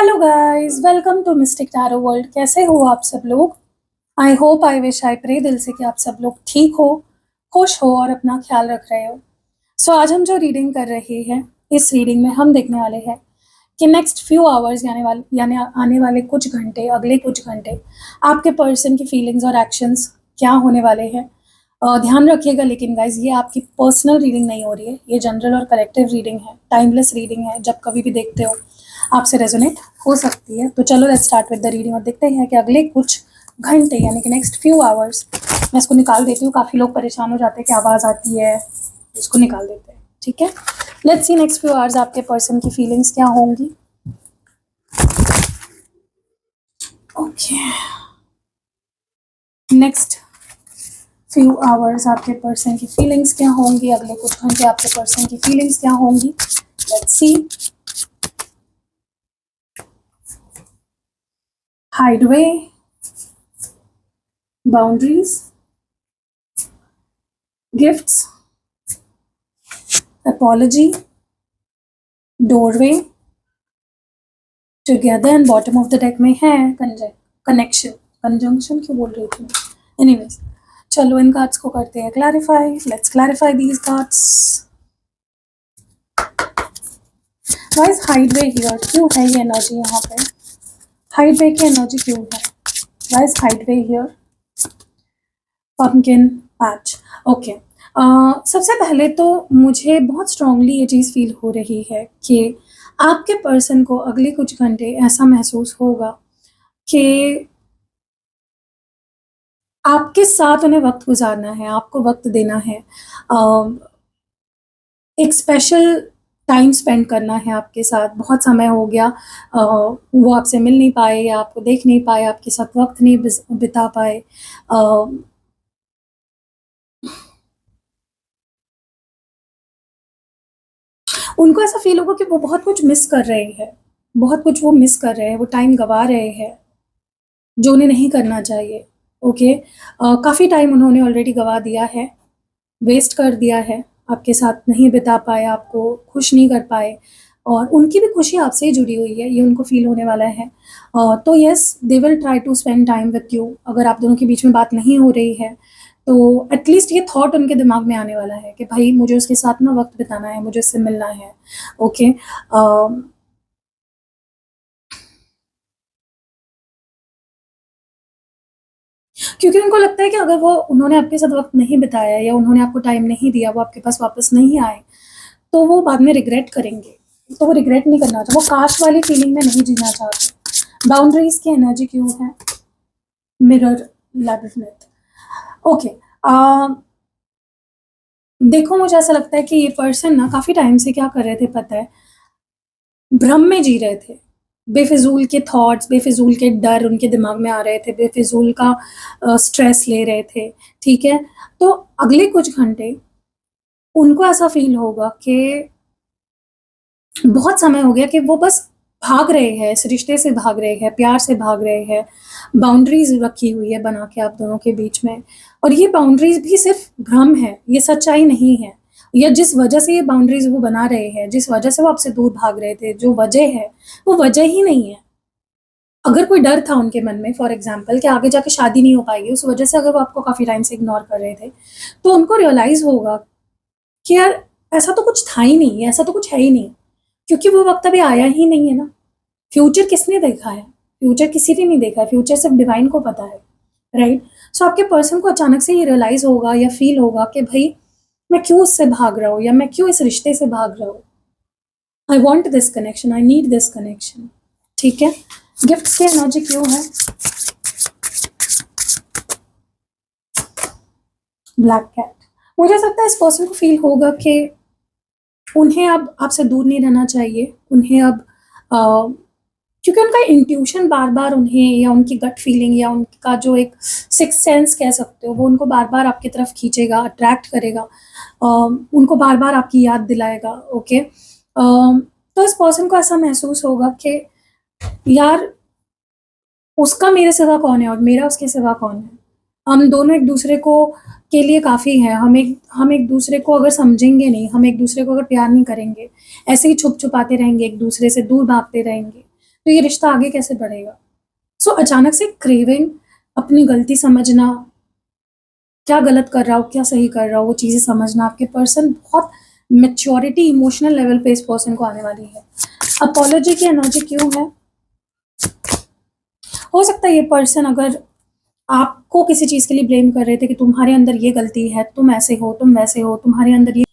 Hello guys, welcome to mystic tarot world. कैसे हो आप सब लोग? I hope, I wish, I pray दिल से कि आप सब लोग ठीक हो, खुश हो और अपना ख्याल रख रहे हो। सो आज हम जो रीडिंग कर रहे हैं, इस रीडिंग में हम देखने वाले हैं कि नेक्स्ट फ्यू आवर्स यानी आने वाले कुछ घंटे, अगले कुछ घंटे आपके पर्सन की फीलिंग्स और एक्शंस क्या होने वाले हैं। ध्यान रखिएगा लेकिन गाइज, ये आपकी पर्सनल रीडिंग नहीं हो रही है, ये जनरल और कलेक्टिव रीडिंग है, टाइमलेस रीडिंग है। जब कभी भी देखते हो आपसे रेजोनेट हो सकती है। तो चलो let's start with the reading और देखते हैं कि अगले कुछ घंटे यानी कि नेक्स्ट फ्यू आवर्स, मैं इसको निकाल देती हूँ। काफ़ी लोग परेशान हो जाते हैं कि आवाज़ आती है, इसको निकाल देते हैं। ठीक है, let's C next few hours आपके पर्सन की फीलिंग्स क्या होंगी। ओके, नेक्स्ट फ्यू आवर्स आपके पर्सन की फीलिंग्स क्या होंगी, अगले कुछ घंटे आपके पर्सन की फीलिंग्स क्या होंगी। Let's see. Hideaway, boundaries, gifts, apology, doorway, together and bottom of the deck में है कनेक्शन। कंजंक्शन क्यों बोल रही थी? एनीवेज, चलो इन कार्ड्स को करते हैं clarify. Let's clarify these cards. Guys, hideaway here, क्यों है ये एनर्जी यहाँ पे? हाइडवे की एनर्जी क्यों है guys? Hideaway here, pumpkin patch. Okay, सबसे पहले तो मुझे बहुत स्ट्रांगली ये चीज़ फील हो रही है कि आपके पर्सन को अगले कुछ घंटे ऐसा महसूस होगा कि आपके साथ उन्हें वक्त गुजारना है, आपको वक्त देना है, एक स्पेशल टाइम स्पेंड करना है आपके साथ। बहुत समय हो गया वो आपसे मिल नहीं पाए या आपको देख नहीं पाए, आपके साथ वक्त नहीं बिता पाए। उनको ऐसा फील होगा कि वो बहुत कुछ मिस कर रहे हैं, बहुत कुछ वो मिस कर रहे हैं, वो टाइम गवा रहे हैं जो उन्हें नहीं करना चाहिए। ओके, काफ़ी टाइम उन्होंने ऑलरेडी गवा दिया है, वेस्ट कर दिया है, आपके साथ नहीं बिता पाए, आपको खुश नहीं कर पाए, और उनकी भी खुशी आपसे ही जुड़ी हुई है, ये उनको फील होने वाला है। तो yes, they will try to spend time with you. अगर आप दोनों के बीच में बात नहीं हो रही है तो एटलीस्ट ये थॉट उनके दिमाग में आने वाला है कि भाई मुझे उसके साथ ना वक्त बिताना है, मुझे उससे मिलना है। ओके, क्योंकि उनको लगता है कि अगर वो उन्होंने आपके साथ वक्त नहीं बिताया या उन्होंने आपको टाइम नहीं दिया, वो आपके पास वापस नहीं आए, तो वो बाद में रिग्रेट करेंगे। तो वो रिग्रेट नहीं करना चाहते, वो काश वाली फीलिंग में नहीं जीना चाहते। बाउंड्रीज की एनर्जी क्यों है? मिरर, लैबिरिथ। ओके, देखो मुझे ऐसा लगता है कि ये पर्सन ना काफ़ी टाइम से क्या कर रहे थे पता है? भ्रम में जी रहे थे। बेफिजूल के थॉट्स, बेफिजूल के डर उनके दिमाग में आ रहे थे, बेफिजूल का स्ट्रेस ले रहे थे। ठीक है, तो अगले कुछ घंटे उनको ऐसा फील होगा कि बहुत समय हो गया कि वो बस भाग रहे हैं, इस रिश्ते से भाग रहे हैं, प्यार से भाग रहे हैं। बाउंड्रीज रखी हुई है बना के आप दोनों के बीच में, और ये बाउंड्रीज भी सिर्फ भ्रम है, ये सच्चाई नहीं है। या जिस वजह से ये बाउंड्रीज वो बना रहे हैं, जिस वजह से वो आपसे दूर भाग रहे थे, जो वजह है वो वजह ही नहीं है। अगर कोई डर था उनके मन में, फॉर एग्जाम्पल कि आगे जाके शादी नहीं हो पाएगी, उस वजह से अगर वो आपको काफ़ी टाइम से इग्नोर कर रहे थे, तो उनको रियलाइज़ होगा कि यार ऐसा तो कुछ था ही नहीं, ऐसा तो कुछ है ही नहीं, क्योंकि वो वक़्त अभी आया ही नहीं है ना। फ्यूचर किसने देखा है? फ्यूचर किसी ने नहीं देखा है, फ्यूचर सिर्फ़ डिवाइन को पता है, राइट? सो आपके पर्सन को अचानक से ये रियलाइज़ होगा या फ़ील होगा कि भई मैं क्यों उससे भाग रहा हूँ, या मैं क्यों इस रिश्ते से भाग रहा हूँ। I want this connection, I need this connection. ठीक है? गिफ्ट्स की एनर्जी क्यों है? Black cat. मुझे ऐसा लगता है इस पर्सन को फ़ील होगा कि उन्हें अब आपसे दूर नहीं रहना चाहिए। उन्हें अब क्योंकि उनका इंट्यूशन बार-बार उन्हें, या उनकी गट फीलिंग, या उनका जो एक सिक्स्थ सेंस कह सकते हो, वो उनको बार-बार आपकी तरफ खींचेगा, अट्रैक्ट करेगा। उनको बार-बार आपकी याद दिलाएगा। ओके, तो इस पर्सन को ऐसा महसूस होगा कि यार उसका मेरे सिवा कौन है और मेरा उसके सिवा कौन है। हम दोनों एक-दूसरे को के लिए काफ़ी हैं। हम एक-दूसरे को अगर समझेंगे नहीं, हम एक-दूसरे को अगर प्यार नहीं करेंगे, ऐसे ही छुप-छुपाते रहेंगे, एक-दूसरे से दूर भागते रहेंगे, तो ये रिश्ता आगे कैसे बढ़ेगा? सो अचानक से क्रेविंग, अपनी गलती समझना, क्या गलत कर रहा हो, क्या सही कर रहा हो, वो चीज़ें समझना, आपके पर्सन बहुत मैच्योरिटी इमोशनल लेवल पे इस पर्सन को आने वाली है। अपोलॉजी की एनर्जी क्यों है? हो सकता है ये पर्सन अगर आपको किसी चीज़ के लिए ब्लेम कर रहे थे कि तुम्हारे अंदर ये गलती है, तुम ऐसे हो, तुम वैसे हो, तुम्हारे अंदर ये,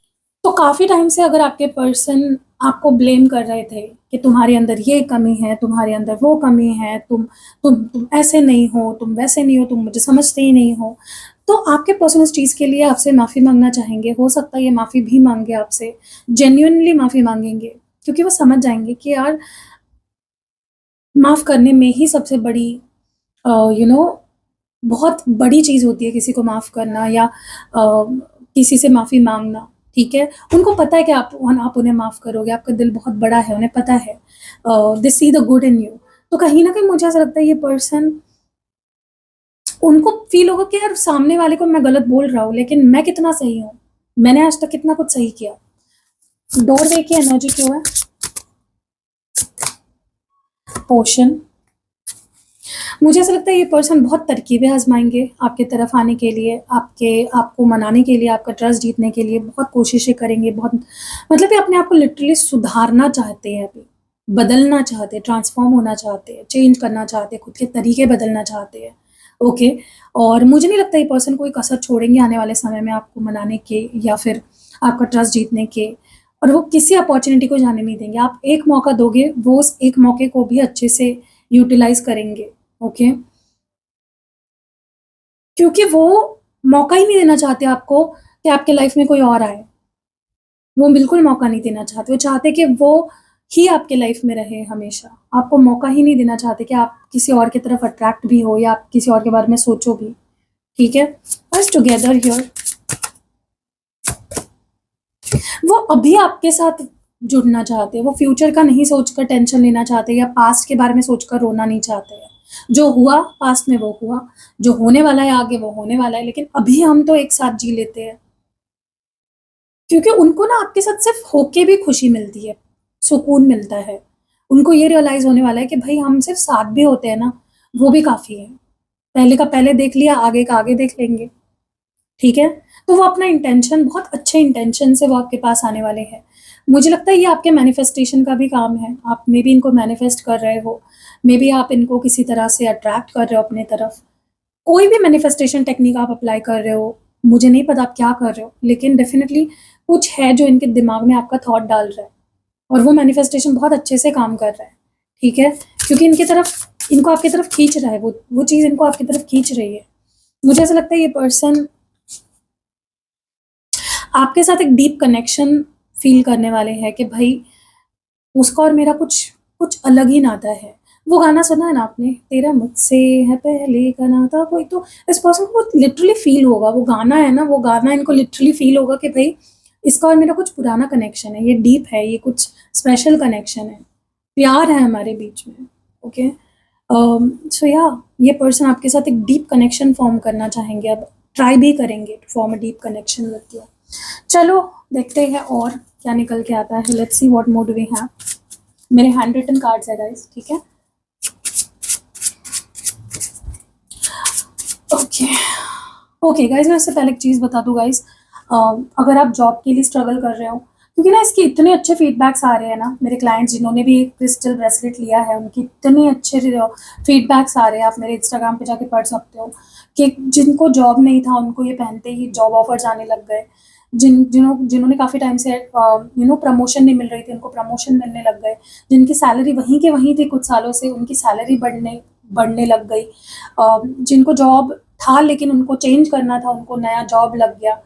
तो काफ़ी टाइम से अगर आपके पर्सन आपको ब्लेम कर रहे थे कि तुम्हारे अंदर ये कमी है, तुम्हारे अंदर वो कमी है, तुम ऐसे नहीं हो, तुम वैसे नहीं हो, तुम मुझे समझते ही नहीं हो, तो आपके पर्सन उस चीज़ के लिए आपसे माफ़ी माँगना चाहेंगे। हो सकता है ये माफ़ी भी माँगे आपसे, जेन्युइनली माफ़ी माँगेंगे, क्योंकि वो समझ जाएँगे कि यार माफ़ करने में ही सबसे बड़ी यू नो बहुत बड़ी चीज़ होती है किसी को माफ़ करना या किसी से माफ़ी माँगना, ठीक है? उनको पता है कि आप उन्हें माफ़ करोगे, आपका दिल बहुत बड़ा है, उन्हें पता है। They see the good in you. तो कहीं न कहीं मुझे ऐसा लगता है ये पर्सन, उनको फ़ील होगा कि यार सामने वाले को मैं गलत बोल रहा हूँ, लेकिन मैं कितना सही हूँ। मैंने आज तक कितना कुछ सही किया। डोरवे की एनर्जी क्यों है? पोर्शन। मुझे ऐसा लगता है ये पर्सन बहुत तरकीबें आज़माएँगे आपकी तरफ आने के लिए, आपको मनाने के लिए, आपका ट्रस्ट जीतने के लिए बहुत कोशिशें करेंगे, बहुत मतलब ये अपने आप को लिटरली सुधारना चाहते हैं अभी, बदलना चाहते हैं, ट्रांसफ़ॉर्म होना चाहते हैं, चेंज करना चाहते हैं, खुद के तरीके बदलना चाहते हैं, ओके? और मुझे नहीं लगता ये पर्सन कोई कसर छोड़ेंगे आने वाले समय में आपको मनाने के या फिर आपका ट्रस्ट जीतने के, और वो किसी अपॉर्च्युनिटी को जाने नहीं देंगे। आप एक मौका दोगे, वो उस एक मौके को भी अच्छे से यूटिलाइज़ करेंगे। ओके, क्योंकि वो मौका ही नहीं देना चाहते आपको कि आपके लाइफ में कोई और आए। वो बिल्कुल मौका नहीं देना चाहते। वो चाहते कि वो ही आपके लाइफ में रहे हमेशा। आपको मौका ही नहीं देना चाहते कि आप किसी और की तरफ अट्रैक्ट भी हो या आप किसी और के बारे में सोचो भी। ठीक है? बस टुगेदर हियर, वो अभी आपके साथ जुड़ना चाहते हैं। वो फ्यूचर का नहीं सोचकर टेंशन लेना चाहते या पास्ट के बारे में सोचकर रोना नहीं चाहते हैं। जो हुआ पास्ट में वो हुआ, जो होने वाला है आगे वो होने वाला है, लेकिन अभी हम तो एक साथ जी लेते हैं। क्योंकि उनको ना आपके साथ सिर्फ़ होके भी खुशी मिलती है, सुकून मिलता है। उनको ये रियलाइज़ होने वाला है कि भई हम सिर्फ़ साथ भी होते हैं ना, वो भी काफ़ी है। पहले का पहले देख लिया, आगे का आगे देख लेंगे। ठीक है? तो वो अपना इंटेंशन, बहुत अच्छे इंटेंशन से वो आपके पास आने वाले हैं। मुझे लगता है ये आपके मैनिफेस्टेशन का भी काम है। आप मेबी इनको मैनिफेस्ट कर रहे हो, मेबी आप इनको किसी तरह से अट्रैक्ट कर रहे हो अपनी तरफ। कोई भी मैनिफेस्टेशन टेक्निक आप अप्लाई कर रहे हो, मुझे नहीं पता आप क्या कर रहे हो, लेकिन डेफ़िनिटली कुछ है जो इनके दिमाग में आपका थॉट डाल रहा है और वो मैनिफेस्टेशन बहुत अच्छे से काम कर रहा है। ठीक है? क्योंकि इनको आपकी तरफ खींच रहा है, वो चीज़ इनको आपकी तरफ खींच रही है। मुझे ऐसा लगता है ये पर्सन आपके साथ एक डीप कनेक्शन फ़ील करने वाले हैं कि भई उसका और मेरा कुछ कुछ अलग ही नाता है। वो गाना सुना है ना आपने? तेरा मुझसे है पहले का नाता कोई, तो इस पर्सन को लिटरली फ़ील होगा, वो गाना है ना, वो गाना इनको लिटरली फ़ील होगा कि भई इसका और मेरा कुछ पुराना कनेक्शन है, ये डीप है, ये कुछ स्पेशल कनेक्शन है, प्यार है हमारे बीच में, ओके? सो या ये पर्सन आपके साथ एक डीप कनेक्शन फ़ॉर्म करना चाहेंगे, अब ट्राई भी करेंगे to form a deep connection with you. चलो देखते हैं और क्या निकल के आता है। Let's see what more do we have. मेरे हैंड रिटन कार्ड्स है गाइस, ठीक है? ओके, ओके गाइस, मैं इससे पहले एक चीज़ बता दूँ गाइस, अगर आप जॉब के लिए स्ट्रगल कर रहे हो, क्योंकि ना इसके इतने अच्छे फीडबैक्स आ रहे हैं ना, मेरे क्लाइंट्स जिन्होंने भी क्रिस्टल ब्रेसलेट लिया है उनके इतने अच्छे फीडबैक्स आ रहे हैं, आप मेरे इंस्टाग्राम पे जाके पढ़ सकते हो कि जिनको जॉब नहीं था उनको ये पहनते ही जॉब ऑफर्स आने लग गए। जिन्होंने काफ़ी टाइम से प्रमोशन नहीं मिल रही थी, उनको प्रमोशन मिलने लग गए। जिनकी सैलरी वहीं के वहीं थी कुछ सालों से, उनकी सैलरी बढ़ने बढ़ने लग गई। जिनको जॉब था लेकिन उनको चेंज करना था, उनको नया जॉब लग गया,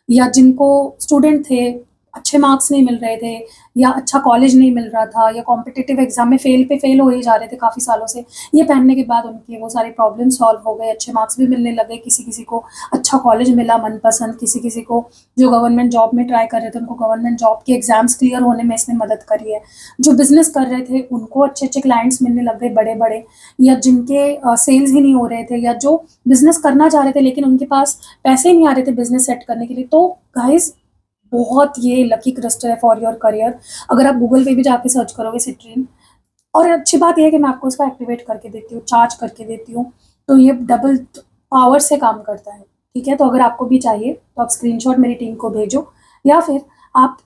या जिनको स्टूडेंट थे, अच्छे मार्क्स नहीं मिल रहे थे या अच्छा कॉलेज नहीं मिल रहा था या कॉम्पिटिटिव एग्ज़ाम में फेल हो ही जा रहे थे काफ़ी सालों से, ये पहनने के बाद उनके वो सारे प्रॉब्लम सॉल्व हो गए, अच्छे मार्क्स भी मिलने लगे, किसी-किसी को अच्छा कॉलेज मिला मनपसंद, किसी-किसी को जो गवर्नमेंट जॉब में ट्राई कर रहे थे उनको गवर्नमेंट जॉब के एग्ज़ाम्स क्लियर होने में इसने मदद करी है। जो बिज़नेस कर रहे थे उनको अच्छे-अच्छे क्लाइंट्स मिलने लग गए बड़े-बड़े, या जिनके सेल्स ही नहीं हो रहे थे या जो बिज़नेस करना चाह रहे थे लेकिन उनके पास पैसे नहीं आ रहे थे बिज़नेस सेट करने के लिए। तो गाइज़ बहुत ये लकी क्रिस्टल है फॉर योर करियर। अगर आप गूगल पे भी जाके सर्च करोगे सिट्रीन, और अच्छी बात ये है कि मैं आपको इसको एक्टिवेट करके देती हूँ, चार्ज करके देती हूँ, तो ये डबल पावर से काम करता है, ठीक है। तो अगर आपको भी चाहिए तो आप स्क्रीनशॉट मेरी टीम को भेजो, या फिर आप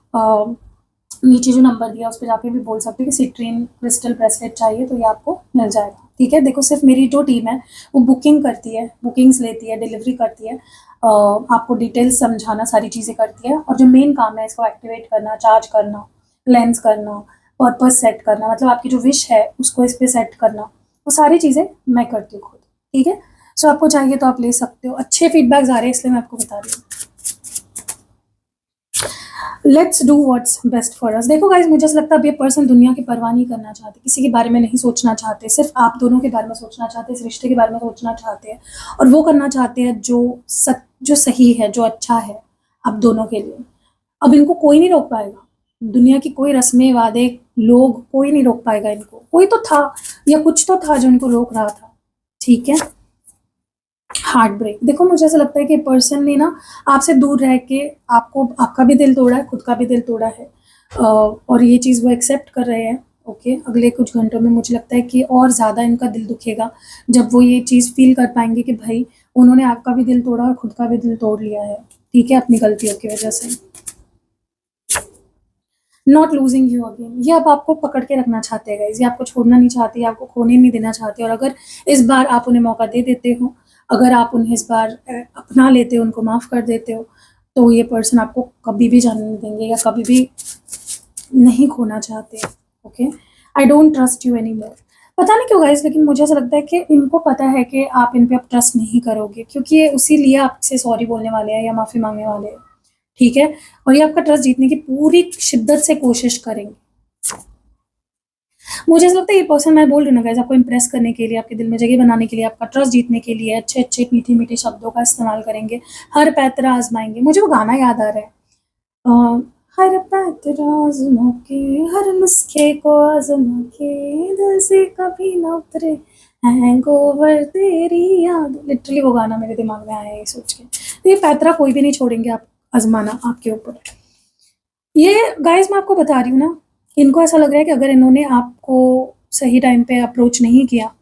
नीचे जो नंबर दिया उस पर जाके भी बोल सकते हो कि सिट्रीन क्रिस्टल ब्रेसलेट चाहिए, तो ये आपको मिल जाएगा, ठीक है। देखो सिर्फ मेरी जो टीम है वो बुकिंग करती है, बुकिंग्स लेती है, डिलीवरी करती है, आपको डिटेल्स समझाना, सारी चीज़ें करती है, और जो मेन काम है इसको एक्टिवेट करना, चार्ज करना, क्लेंस करना, पर्पस सेट करना, मतलब आपकी जो विश है उसको इस पे सेट करना, वो सारी चीज़ें मैं करती हूँ खुद, ठीक है। सो आपको चाहिए तो आप ले सकते हो। अच्छे फीडबैक्स आ रहे हैं इसलिए मैं आपको बता रही हूँ। Let's do what's best for us. देखो गाइज, मुझे ऐसा लगता है अब ये पर्सन दुनिया की परवाह नहीं करना चाहते, किसी के बारे में नहीं सोचना चाहते, सिर्फ आप दोनों के बारे में सोचना चाहते हैं, इस रिश्ते के बारे में सोचना चाहते हैं, और वो करना चाहते हैं जो सही है, जो अच्छा है आप दोनों के लिए। अब इनको कोई नहीं रोक पाएगा, दुनिया की कोई रस्में, वादे, लोग, कोई नहीं रोक पाएगा इनको। कोई तो था या कुछ तो था जो इनको रोक रहा था, ठीक है। हार्ट ब्रेक, देखो मुझे ऐसा लगता है कि पर्सन ने ना आपसे दूर रह के आपको, आपका भी दिल तोड़ा है, खुद का भी दिल तोड़ा है, और ये चीज़ वो एक्सेप्ट कर रहे हैं। ओके, अगले कुछ घंटों में मुझे लगता है कि और ज़्यादा इनका दिल दुखेगा जब वो ये चीज़ फील कर पाएंगे कि भाई उन्होंने आपका भी दिल तोड़ा और खुद का भी दिल तोड़ लिया है, ठीक है, अपनी गलतियों की वजह से। नॉट लूजिंग यू अगेन, ये अब आपको पकड़ के रखना चाहते हैं गाइस, ये आपको छोड़ना नहीं चाहते, आपको खोने नहीं देना चाहते। और अगर इस बार आप उन्हें मौका दे देते हो, अगर आप उन्हें इस बार अपना लेते हो, उनको माफ़ कर देते हो, तो ये पर्सन आपको कभी भी जाने नहीं देंगे या कभी भी नहीं खोना चाहते। Okay, I don't trust you any more. पता नहीं क्यों गाइस, लेकिन मुझे ऐसा लगता है कि इनको पता है कि आप इन पे अब ट्रस्ट नहीं करोगे, क्योंकि ये उसी लिए आपसे सॉरी बोलने वाले हैं या माफ़ी मांगने वाले हैं, ठीक है। और ये आपका ट्रस्ट जीतने की पूरी शिद्दत से कोशिश करेंगे। मुझे ऐसा लगता है ये पर्सन, मैं बोल रही हूँ ना गाइस, आपको इंप्रेस करने के लिए, आपके दिल में जगह बनाने के लिए, आपका ट्रस्ट जीतने के लिए अच्छे अच्छे मीठे मीठे शब्दों का इस्तेमाल करेंगे, हर पैतरा आजमाएंगे। मुझे वो गाना याद आ रहा है, हर पैतरा आजमा के, हर नुस्खे को आजमा के, दिल से कभी ना उतरे हैंगओवर तेरी याद, लिटरली वो गाना मेरे दिमाग में आया है ये सोच के। तो ये पैतरा कोई भी नहीं छोड़ेंगे आप आजमाना आपके ऊपर। ये गाइस मैं आपको बता रही हूँ ना, इनको ऐसा लग रहा है कि अगर इन्होंने आपको सही टाइम पे अप्रोच नहीं किया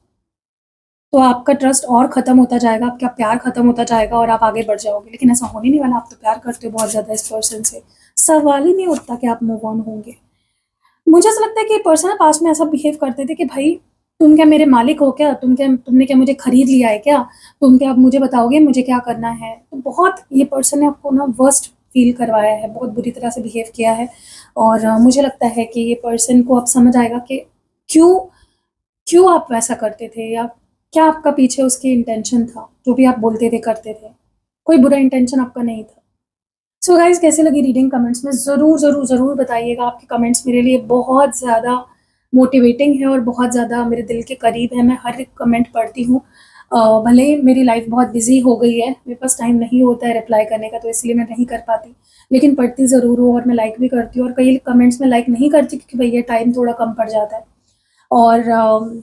तो आपका ट्रस्ट और ख़त्म होता जाएगा, आपका प्यार ख़त्म होता जाएगा और आप आगे बढ़ जाओगे। लेकिन ऐसा होने नहीं वाला, आप तो प्यार करते हो बहुत ज़्यादा इस पर्सन से, सवाल ही नहीं उठता कि आप मूव ऑन होंगे। मुझे ऐसा लगता है कि ये पर्सन पास में ऐसा बिहेव करते थे कि भाई तुम क्या मेरे मालिक हो क्या, तुमने क्या मुझे खरीद लिया है क्या, तुम क्या अब मुझे बताओगे मुझे क्या करना है। तो बहुत ये पर्सन ने आपको ना वर्स्ट फील करवाया है, बहुत बुरी तरह से बिहेव किया है। और मुझे लगता है कि ये पर्सन को अब समझ आएगा कि क्यों क्यों आप वैसा करते थे, या क्या आपका पीछे उसकी इंटेंशन था, जो भी आप बोलते थे करते थे, कोई बुरा इंटेंशन आपका नहीं था। सो गाइज, कैसे लगी रीडिंग कमेंट्स में ज़रूर ज़रूर ज़रूर बताइएगा। आपके कमेंट्स मेरे लिए बहुत ज़्यादा मोटिवेटिंग है और बहुत ज़्यादा मेरे दिल के करीब है। मैं हर एक कमेंट पढ़ती हूँ, भले ही मेरी लाइफ बहुत बिजी हो गई है, मेरे पास टाइम नहीं होता है रिप्लाई करने का, तो इसलिए मैं नहीं कर पाती, लेकिन पढ़ती ज़रूर हूँ और मैं लाइक भी करती हूँ। और कई कमेंट्स में लाइक नहीं करती क्योंकि भैया टाइम थोड़ा कम पड़ जाता है। और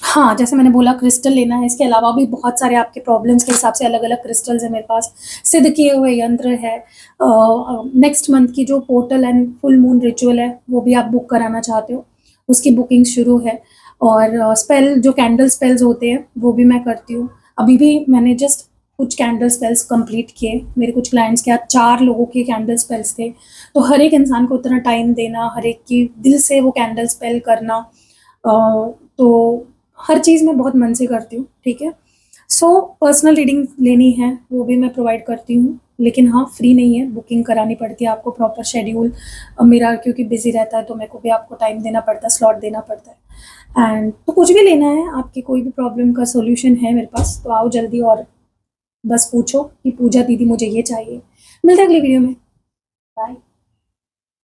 हाँ, जैसे मैंने बोला क्रिस्टल लेना है, इसके अलावा भी बहुत सारे आपके प्रॉब्लम्स के हिसाब से अलग-अलग क्रिस्टल्स हैं मेरे पास, सिद्ध किए हुए यंत्र है। नेक्स्ट मंथ की जो portal and full moon ritual है, वो भी आप बुक कराना चाहते हो, उसकी बुकिंग शुरू है। और स्पेल, जो कैंडल स्पेल्स होते हैं, वो भी मैं करती हूँ। अभी भी मैंने जस्ट कुछ कैंडल स्पेल्स कंप्लीट किए। मेरे कुछ क्लाइंट्स के आज 4 लोगों के कैंडल स्पेल्स थे। तो हर एक इंसान को उतना टाइम देना, हर एक की दिल से वो कैंडल स्पेल करना, तो हर चीज़ मैं बहुत मन से करती हूँ, ठीक है। सो पर्सनल रीडिंग लेनी है वो भी मैं प्रोवाइड करती हूँ, लेकिन हाँ फ्री नहीं है, बुकिंग करानी पड़ती है आपको, प्रॉपर शेड्यूल मेरा क्योंकि बिजी रहता है, तो मेरे को भी आपको टाइम देना पड़ता है, स्लॉट देना पड़ता है। एंड तो कुछ भी लेना है, आपकी कोई भी प्रॉब्लम का सोल्यूशन है मेरे पास, तो आओ जल्दी और बस पूछो कि पूजा दीदी मुझे ये चाहिए। मिलते हैं अगली वीडियो में, बाय।